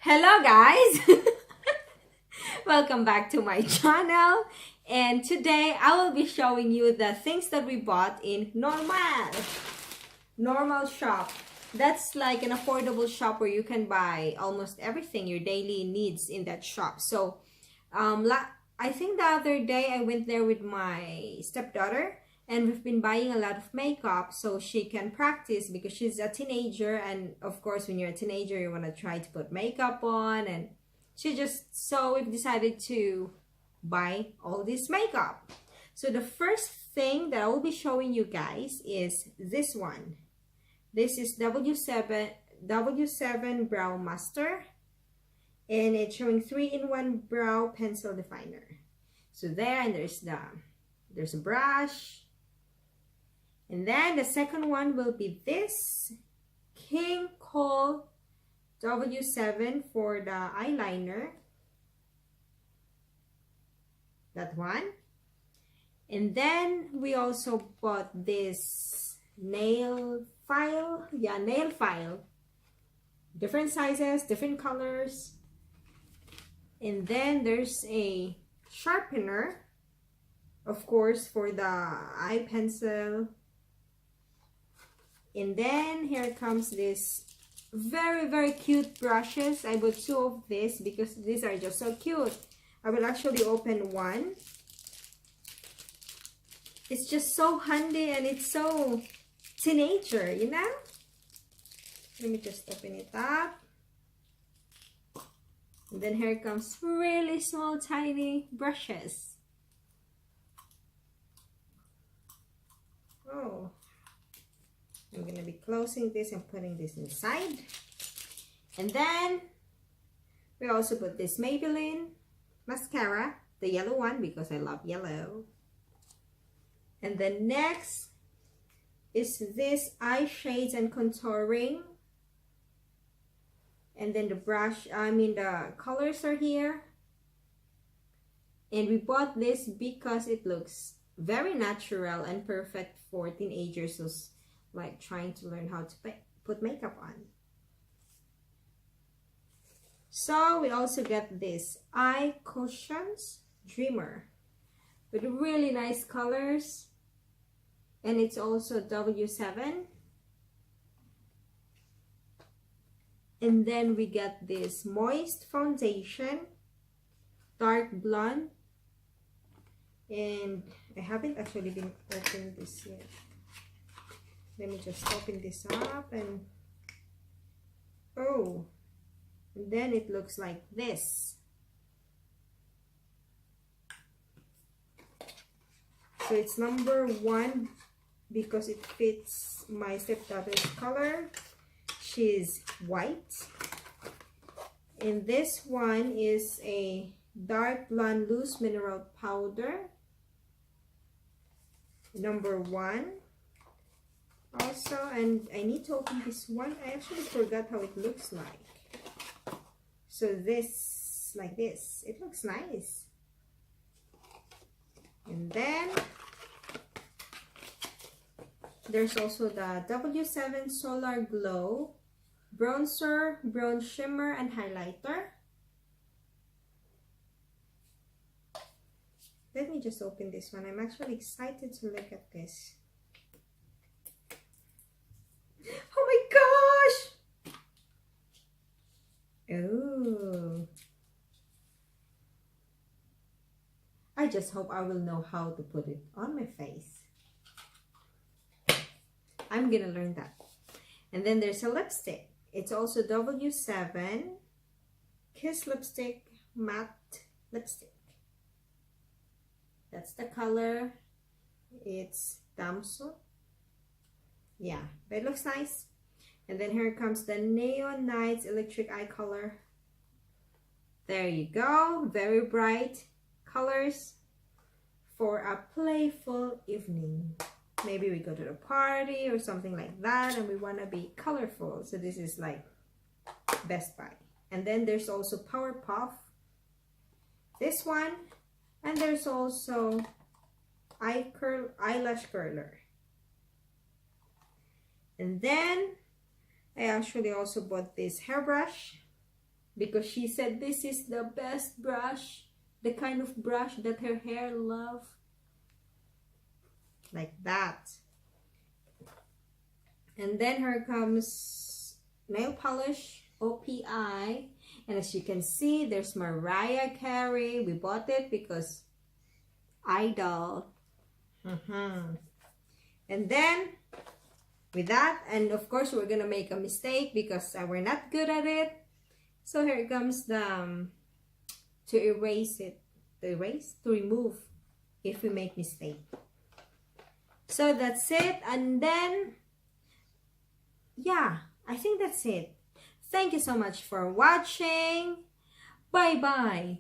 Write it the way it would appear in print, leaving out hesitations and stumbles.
Hello guys! Welcome back to my channel, and today I will be showing you the things that we bought in normal shop. That's like an affordable shop where you can buy almost everything your daily needs in that shop. So I think the other day I went there with my stepdaughter, and we've been buying a lot of makeup so she can practice because she's a teenager, and of course when you're a teenager you want to try to put makeup on, and so we've decided to buy all this makeup. So the first thing that I will be showing you guys is this one. This is W7 Brow Master, and it's showing 3-in-1 brow pencil definer. So there, and there's a brush. And then the second one will be this King Cole W7 for the eyeliner. That one. And then we also bought this nail file. Yeah, nail file. Different sizes, different colors. And then there's a sharpener, of course, for the eye pencil. And then here comes this very cute brushes. I bought 2 of this because these are just so cute. I will actually open one. It's just so handy and it's so teenager, you know? Let me just open it up. And then here comes really small tiny brushes. Oh, I'm going to be closing this and putting this inside. And then we also put this Maybelline mascara, the yellow one because I love yellow. And then next is this eye shades and contouring. And then the colors are here. And we bought this because it looks very natural and perfect for teenagers who's like trying to learn how to put makeup on. So we also get this eye cushions Dreamer with really nice colors, and it's also W7. And then we get this moist foundation, dark blonde, and I haven't actually been opening this yet. Let me just open this up, and oh, and then it looks like this. So it's number 1 because it fits my stepdaughter's color. She's white. And this one is a dark blonde loose mineral powder, number 1 also. And I need to open this one. I actually forgot how it looks like. So this, like this, it looks nice. And then there's also the W7 Solar Glow bronzer, brown shimmer, and highlighter. Let me just open this one. I'm actually excited to look at this. Oh my gosh! Oh. I just hope I will know how to put it on my face. I'm gonna learn that. And then there's a lipstick. It's also W7 Kiss Lipstick Matte Lipstick. That's the color. It's Damsel. Yeah, but it looks nice. And then here comes the Neon Nights Electric Eye Color. There you go. Very bright colors for a playful evening. Maybe we go to a party or something like that and we want to be colorful. So this is like Best Buy. And then there's also Power Puff. This one. And there's also eyelash curler. And then I actually also bought this hairbrush. because she said this is the best brush, the kind of brush that her hair love. Like that. And then here comes nail polish, OPI. And as you can see, there's Mariah Carey. We bought it because Idol. And then with that, and of course we're gonna make a mistake because we're not good at it. So here comes the to erase it, to remove if we make mistake. So that's it. And then yeah, I think that's it. Thank you so much for watching. Bye bye.